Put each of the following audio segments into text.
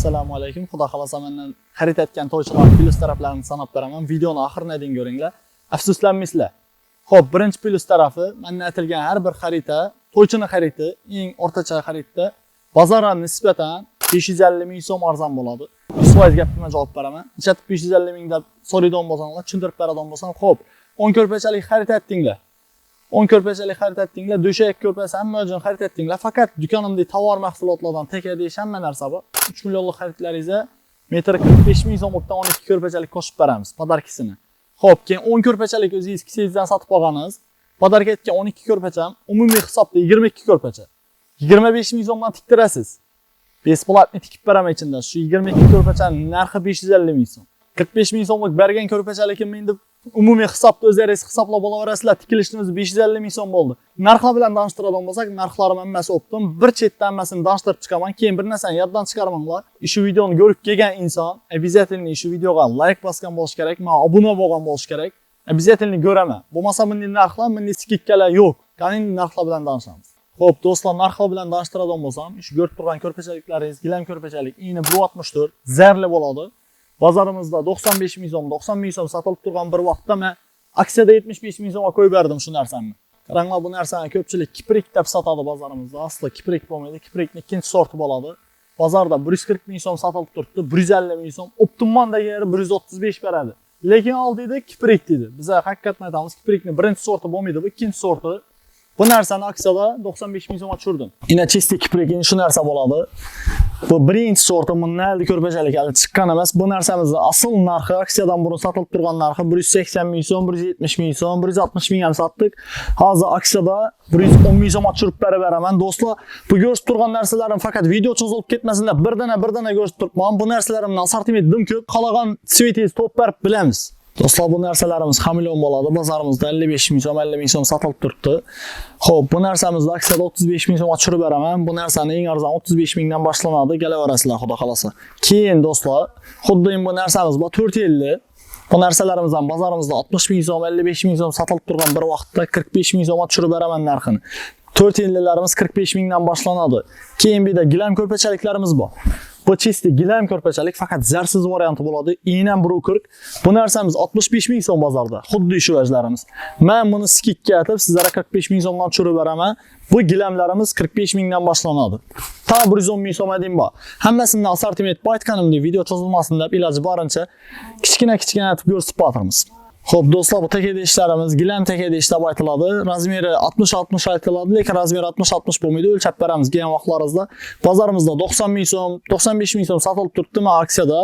Assalomu alaykum. Xudo xolasa mendan xarid etgan to'ychilar plus taraflarini sanab beraman. Videoni oxirine edin ko'ringlar. Afsuslanmaysizlar. Xo'p, birinchi plus tarafi mendan aytilgan har bir xarita, to'ychini xariti, eng o'rtacha xaritda bozorga nisbatan 550 ming so'm arzon bo'ladi. 100% gapimga javob beraman. Nechatib 550 ming deb so'raydigan bo'lsanglar, tushuntirib beradigan bo'lsam, xo'p, 10 ko'rpachalik xarid etdinglar. 10 ko'rpachalik xarid etdinglar, döşek ko'rpasi hamma uchun xarid etdinglar. Faqat do'konimdagi tovar mahsulotlardan teka deyish hamma narsa bor. 3 millionlik xaridlaringizni metr 45 ming so'mdan 12 ko'rpachalik qo'shib beramiz podarkisini. Xo'p, keyin 10 ko'rpachalik o'zingiz kisangizdan sotib olganingiz, podarka etgan 12 ko'rpacham umumiy hisobda 22 ko'rpacha. 25 ming so'mdan tiktirasiz. Besplatni tikib beraman ichida. Shu 22 ko'rpachaning narxi 550 ming so'm. 45 ming so'mlik bergan ko'rpachalikim endi umumiy hisobda o'zingiz hisoblab olaverasizlar. Tikilishimiz 550 ming so'm bo'ldi. Narxlar bilan tanishtiradigan bo'lsak, narxlarim hammasi optim. Bir chetdan hammasini tanishtirib chiqaman. Keyin bir narsani yoddan chiqarmanglar. Shu videoni ko'rib kelgan inson обязательно shu videoga like bosgan bo'lish kerak, men obuna bo'lgan bo'lish kerak. Обязательно ko'raman. Bo'lmasa bunday narxlar, bunday skidkalar yo'q. Qani narxlar bilan tanishamiz. Xo'p, do'stlar, narxlar bilan tanishtiradigan bo'lsam, shu ko'rib turgan ko'rpachaliklaringiz, gilam ko'rpachalik, eni 1.64 zarli bo'ladi. Bozorimizda 95 ming so'm, 90 ming so'm sotilib turgan bir vaqtda men aksiyada 75 ming so'mga qo'yib berdim shu narsani. Qaranglar, bu narsani ko'pchilik kiprik deb sotadi bozorimizda. Asli kiprik bo'lmaydi, kiprikning ikkinchi sorti bo'ladi. Bozorda 140 ming so'm sotilib turibdi, 150 ming so'm, optimandagi yeri 135 beradi. Lekin oldida kiprik dedi. Biz haqiqatni aytamiz, kiprikning birinchi sorti bo'lmaydi, bu ikkinchi sorti. Bu narsani aksiyada 95 ming so'mga tushirdim. Ina chesti kipriking shu narsa bo'ladi. Bu birinchi sorti naldi ko'rpachalik hali chiqqan emas. Bu narsamizni asl narxi aksiyadan burun sotilib turgan narxi 180 ming so'm, 170 ming so'm, 160 ming ham sotdik. Hozir aksiyada 110 ming so'mga tushirib beraman. Do'stlar, bu ko'rib turgan narsalarim faqat video cho'zilib ketmasin deb birdana ko'rsatib turibman. Bu narsalarimning assortimenti ko'p, qolgan svetingiz to'p berib bilamiz. Do'stlar, bu narsalarimiz hamilon bo'ladi. Bozorimizda 55 ming so'm, 50 ming so'm sotilib turibdi. Xo'p, bu narsamizni aksiyada 35 ming so'mga tushirib beraman. Bu narsani eng arzon 35 mingdan boshlanadi, kelaverasizlar xudo xolasa. Keyin do'stlar, xuddi bu narsamiz bor 450. Bu narsalarimizdan bozorimizda 60 ming so'm, 55 ming so'm sotilib turgan bir vaqtda 45 ming so'mga tushirib beraman narxini. 450larimiz 45 mingdan boshlanadi. Keyin bir de gilam ko'rpachaliklarimiz bor. Bu chesti gilam ko'rpachalik faqat zarsiz varianti bo'ladi. Iynan 140. Bu narsamiz 65 ming so'm bozorda. Xuddi shu vajlarimiz. Men buni skidga atib sizlarga 45 ming so'mdan tushirib beraman. Bu gilamlarimiz 45 mingdan boshlanadi. Ta 110 ming so'm edim bor. Hammasini assortiment aytganimdek video cho'zilmasin deb iloji boricha kichkina aytib ko'rsatib o'tiramiz. Xo'p, do'stlar, bu teka idishlarimiz gilam teka idish deb aytiladi. Razmeri 60-60 aytiladi, lekin razmeri 60-60 bo'lmaydi. O'lchab beramiz kelgan vaqtlarimizda. Bozorimizda 90 ming so'm, 95 ming so'm sotilib turibdi. Men aksiyada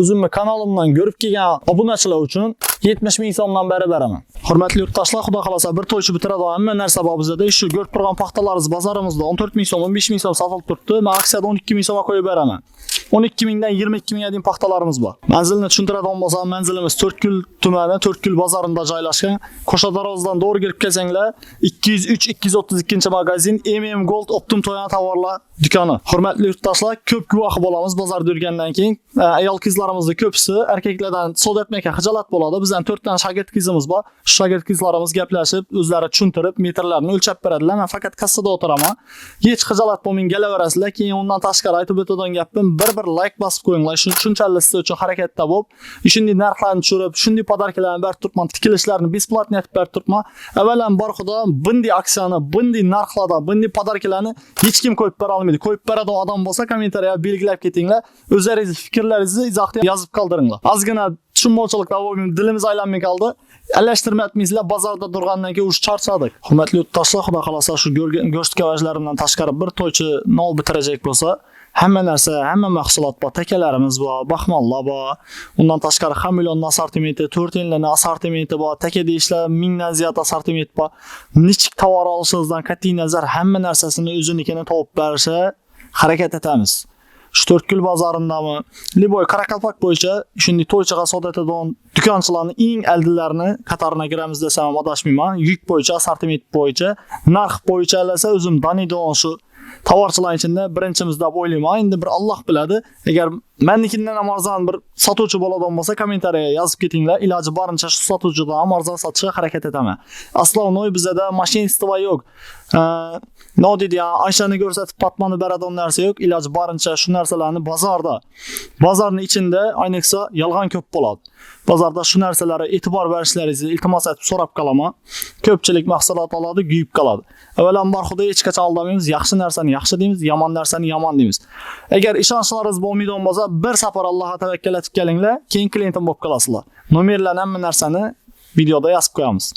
o'zimni kanalimdan ko'rib kelgan obunachilar uchun 70 ming so'mdan beraman. Hurmatli yurtdoshlar, xudo xolasa bir to'ychi bitiradigan hamma narsa bor bizda. Shu ko'rib turgan paxtalarimiz bozorimizda 14 ming so'm, 15 ming so'm sotilib turibdi. Men aksiyada 12 ming so'mga qo'yib beraman. 12 mingdan 22 mingga deyim paxtalarimiz bor. Manzilni tushuntiradigan bo'lsam, manzilimiz To'rtko'l tumani, To'rtko'l bozorida joylashgan. Qo'shadarozdan to'g'ri kirib kelsanglar, 203-232 magazin MM Gold Optim To'yana tovarlar do'koni. Hurmatli yurtdoshlar, ko'p guvohi bo'lamiz bozorda yurgandan keyin. Ayol qizlarimizning ko'pisi erkaklardan so'z etmakka xijolat bo'ladi. Bizdan 4 ta shagird qizimiz bor. Shu shagird qizlarimiz gaplashib, o'zlari tushuntirib, metrlarni o'lchab beradilar. Men faqat kassada o'tiraman. Hech xijolat bo'lmang, kelaverasizlar. Keyin undan tashqari aytib o'tadigan gapim, bir like bosib qo'yinglar. Shunchalik siz uchun harakatda bo'lib, shunday narxlarni tushirib, shunday podarkalarni berib turibman, tikilishlarni besplatni aytib berib turibman. Avvalan xudo bunday aksiyani, bunday narxlarda, bunday podarkalarni hech kim qo'yib bera olmaydi. Qo'yib beradigan odam bo'lsa, kommentariyaga belgilab ketinglar. O'zlaringiz fikrlaringizni izohda yozib qoldiringlar. Ozgina tushunmovchiliklar bo'lgan, dilimiz aylanmay qoldi. Alashtirmayapmizlar, bozorda turgandan keyin ush charchadik. Hurmatli yurtdoshlar, xudo xolasa shu go'stkavajlarimdan tashqari bir to'ychi nol bitirajak bo'lsa, hamma narsa, hamma mahsulot bor, takalarimiz bor, baxmallar bor. Undan tashqari hamilon assortimenti, 4 yillik assortimenti bor, taka deyishlar 1000 dan ziyod assortiment bor. Nechik tovar olishingizdan qat'iy nazar hamma narsasini o'zinikini topib berishga harakat etamiz. Shu To'rtko'l bozorindami, Liboy Qoraqalpoq bo'yicha shunday to'ychiga savdo etadigan do'konchilarning eng aldilarini qatoriga kiramiz desam ham adashmayman. Yuk bo'yicha, assortiment bo'yicha, narx bo'yicha alasa o'zim daniydigan shu tovarchilar ichida birinchimiz deb o'ylayman. Endi bir Alloh biladi. Agar menikidan ham arzon bir sotuvchi bo'ladigan bo'lsa, kommentariyaga yozib ketinglar. Iloji boricha shu sotuvchidan ham arzon sotishga harakat etaman. Aslovnoy bizda mashinistva yo'q. No deydi ya, Ayşani ko'rsatib patmani beradigan narsa yo'q. Iloji boricha shu narsalarni bozorning ichida ayniqsa yolg'on ko'p bo'ladi. Bozorda shu narsalarga e'tibor berishlaringizni iltimos etib so'rab qolaman. Ko'pchilik mahsulot oladi, kuyib qoladi. Avvalambor Xudo hech qachon aldamaymiz. Yaxshi narsani yaxshi deymiz, yomon narsani yomon deymiz. Agar ishonchlaringiz bo'lmaydigan bo'lsa, bir safar Allohga tavakkal etib kelinglar, keyin klientim bo'lib qolasizlar. Nomerlarni hamma narsani videoda yozib qo'yamiz.